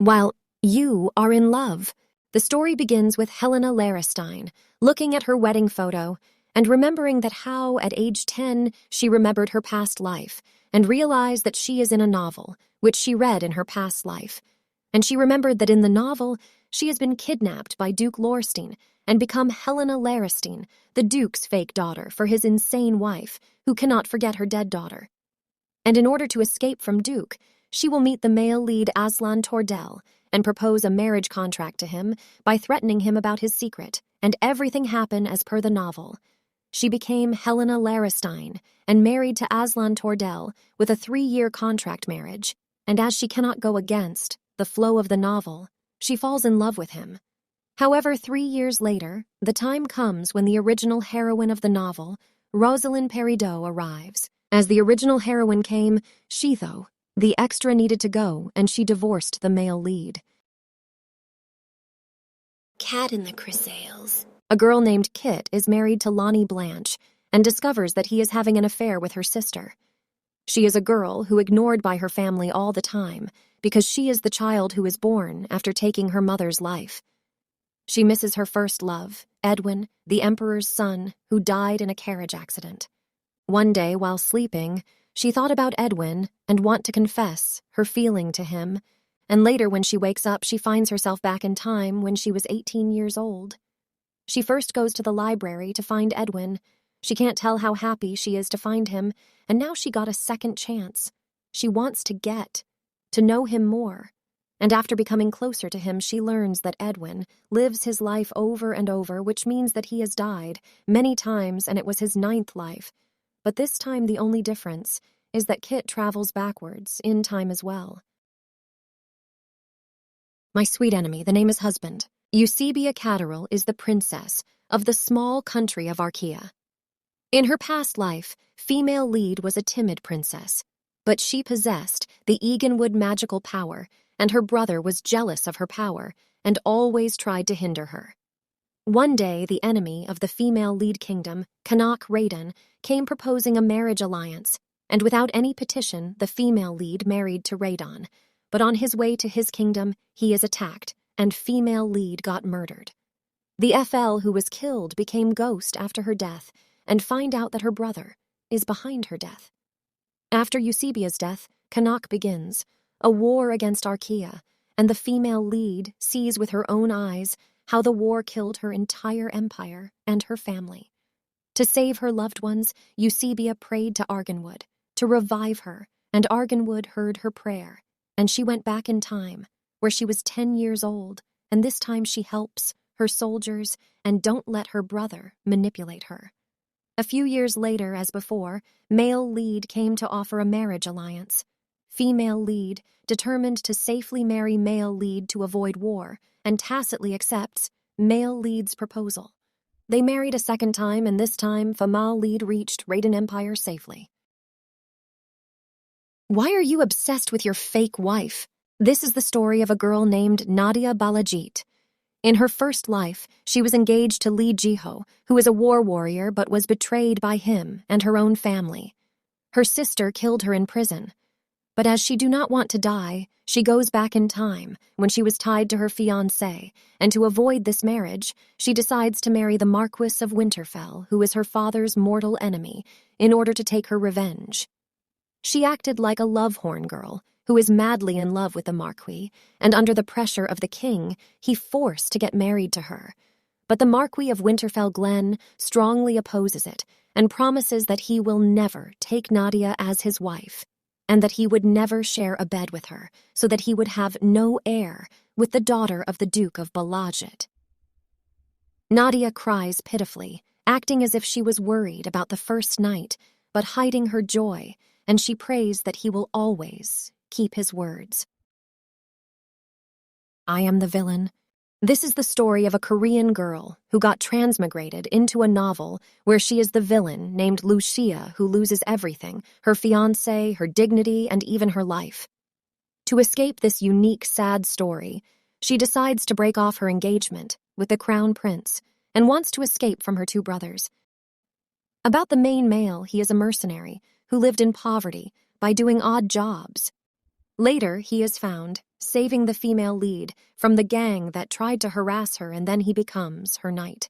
While you are in love, the story begins with Helena Larestein looking at her wedding photo and remembering that how, at age 10, she remembered her past life and realized that she is in a novel, which she read in her past life. And she remembered that in the novel, she has been kidnapped by Duke Lorstein and become Helena Larestein, the Duke's fake daughter, for his insane wife, who cannot forget her dead daughter. And in order to escape from Duke, she will meet the male lead Aslan Tordell and propose a marriage contract to him by threatening him about his secret, and everything happen as per the novel. She became Helena Larestein and married to Aslan Tordell with a 3-year contract marriage, and as she cannot go against the flow of the novel, she falls in love with him. However, 3 years later, the time comes when the original heroine of the novel, Rosalind Peridot, arrives. As the original heroine came, she, though, the extra needed to go, and she divorced the male lead. Cat in the Chrysails. A girl named Kit is married to Lonnie Blanche and discovers that he is having an affair with her sister. She is a girl who ignored by her family all the time because she is the child who is born after taking her mother's life. She misses her first love, Edwin, the emperor's son, who died in a carriage accident. One day, while sleeping, she thought about Edwin and want to confess her feeling to him, and later when she wakes up, she finds herself back in time when she was 18 years old. She first goes to the library to find Edwin. She can't tell how happy she is to find him, and now she got a second chance. She wants to know him more. And after becoming closer to him, she learns that Edwin lives his life over and over, which means that he has died many times, and it was his 9th life. But this time the only difference is that Kit travels backwards, in time as well. My sweet enemy, the name is husband. Eusebia Catterall is the princess of the small country of Archaea. In her past life, female lead was a timid princess, but she possessed the Eganwood magical power, and her brother was jealous of her power and always tried to hinder her. One day, the enemy of the female lead kingdom, Canuck Raiden, came proposing a marriage alliance, and without any petition, the female lead married to Raidon. But on his way to his kingdom, he is attacked, and female lead got murdered. The FL who was killed became ghost after her death, and find out that her brother is behind her death. After Eusebia's death, Canuck begins, a war against Archaea, and the female lead sees with her own eyes how the war killed her entire empire and her family. To save her loved ones, Eusebia prayed to Arganwood to revive her, and Arganwood heard her prayer, and she went back in time, where she was 10 years old, and this time she helps her soldiers and don't let her brother manipulate her. A few years later, as before, male lead came to offer a marriage alliance. Female lead determined to safely marry male lead to avoid war, and tacitly accepts male lead's proposal. They married a second time, and this time female lead reached Raiden Empire safely. Why are you obsessed with your fake wife? This is the story of a girl named Nadia Balajit. In her first life, she was engaged to Lee Jiho, who is a war warrior but was betrayed by him and her own family. Her sister killed her in prison. But as she do not want to die, she goes back in time when she was tied to her fiancé, and to avoid this marriage, she decides to marry the Marquis of Winterfell, who is her father's mortal enemy, in order to take her revenge. She acted like a love-horn girl, who is madly in love with the Marquis, and under the pressure of the king, he forced to get married to her. But the Marquis of Winterfell Glen strongly opposes it, and promises that he will never take Nadia as his wife, and that he would never share a bed with her, so that he would have no heir with the daughter of the Duke of Balajit. Nadia cries pitifully, acting as if she was worried about the first night, but hiding her joy, and she prays that he will always keep his words. I am the villain. This is the story of a Korean girl who got transmigrated into a novel where she is the villain named Lucia, who loses everything, her fiancé, her dignity, and even her life. To escape this unique, sad story, she decides to break off her engagement with the crown prince and wants to escape from her 2 brothers. About the main male, he is a mercenary who lived in poverty by doing odd jobs. Later, he is found saving the female lead from the gang that tried to harass her, and then he becomes her knight.